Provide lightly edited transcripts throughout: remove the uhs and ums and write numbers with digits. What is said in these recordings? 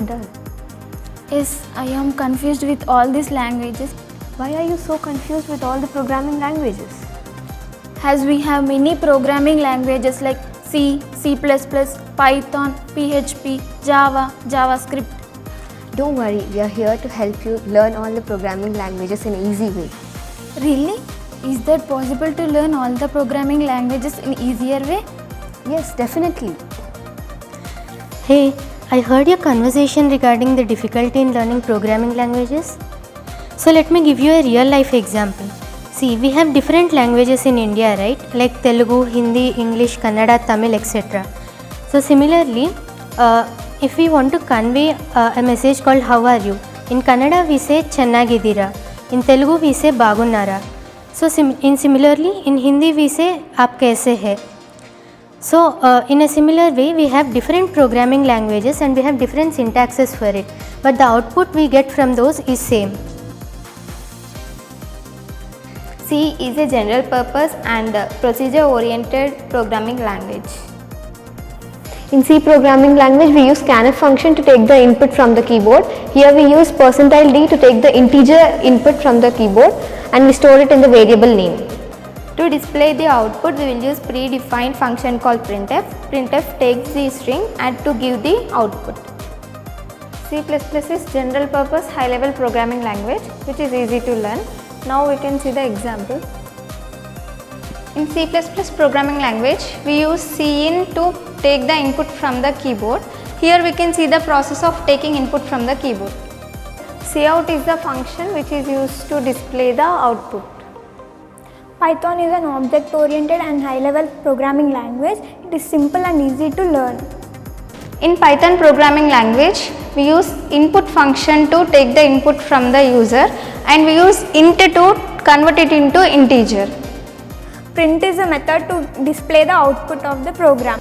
dull? Yes, I am confused with all these languages. Why are you so confused with all the programming languages? As we have many programming languages like C, C++, Python, PHP, Java, JavaScript. Don't worry, we are here to help you learn all the programming languages in an easy way. Really? Is that possible to learn all the programming languages in easier way? Yes, definitely. Hey, I heard your conversation regarding the difficulty in learning programming languages. So let me give you a real life example. See, we have different languages in India, right? Like Telugu, Hindi, English, Kannada, Tamil, etc. So similarly, if we want to convey a message called how are you, in Kannada we say chennagidira, in Telugu we say bagunnara. So similarly in Hindi we say aap kaise hai. So in a similar way we have different programming languages and we have different syntaxes for it, but the output we get from those is same. C is a general purpose and procedure oriented programming language. In C programming language, we use scanf function to take the input from the keyboard. Here we use %d to take the integer input from the keyboard and we store it in the variable name. To display the output, we will use predefined function called printf. Printf takes the string and to give the output. C++ is general purpose high level programming language which is easy to learn. Now we can see the example. In C++ programming language, we use cin to take the input from the keyboard. Here we can see the process of taking input from the keyboard. Cout is the function which is used to display the output. Python is an object-oriented and high-level programming language. It is simple and easy to learn. In Python programming language, we use input function to take the input from the user and we use int to convert it into integer. Print is a method to display the output of the program.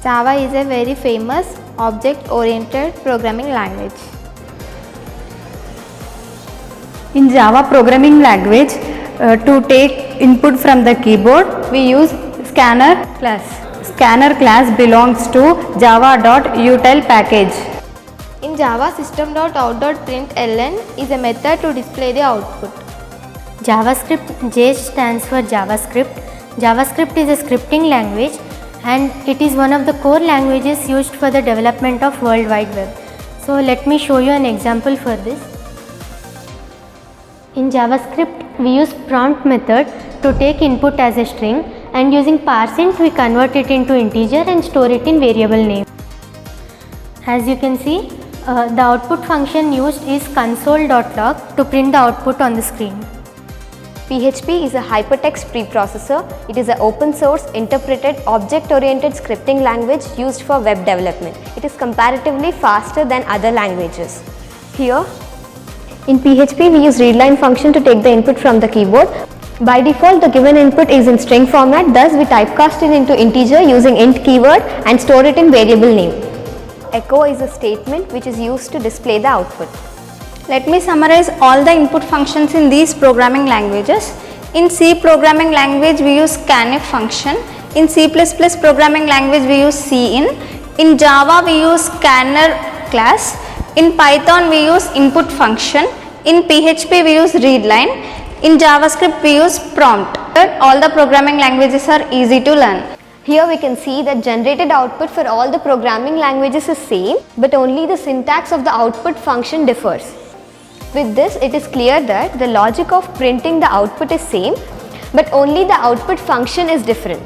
Java is a very famous object-oriented programming language. In Java programming language, to take input from the keyboard, we use scanner class. Scanner class belongs to java.util package. In Java, system.out.println is a method to display the output. JavaScript, J stands for JavaScript. JavaScript is a scripting language and it is one of the core languages used for the development of World Wide Web. So let me show you an example for this. In JavaScript, we use prompt method to take input as a string and using parseInt we convert it into integer and store it in variable name. As you can see, the output function used is console.log to print the output on the screen. PHP is a hypertext preprocessor. It is an open source interpreted object-oriented scripting language used for web development. It is comparatively faster than other languages. Here, in PHP we use readline function to take the input from the keyboard. By default, the given input is in string format, thus we typecast it into integer using int keyword and store it in variable name. Echo is a statement which is used to display the output. Let me summarize all the input functions in these programming languages. In C programming language, we use scanf function. In C++ programming language, we use cin. In Java, we use scanner class. In Python, we use input function. In PHP, we use readline. In JavaScript, we use prompt. All the programming languages are easy to learn. Here we can see that generated output for all the programming languages is same, but only the syntax of the output function differs. With this, it is clear that the logic of printing the output is same, but only the output function is different.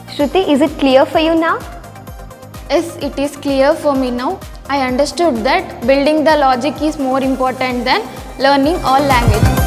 Shruti, is it clear for you now? Yes, it is clear for me now. I understood that building the logic is more important than learning all languages.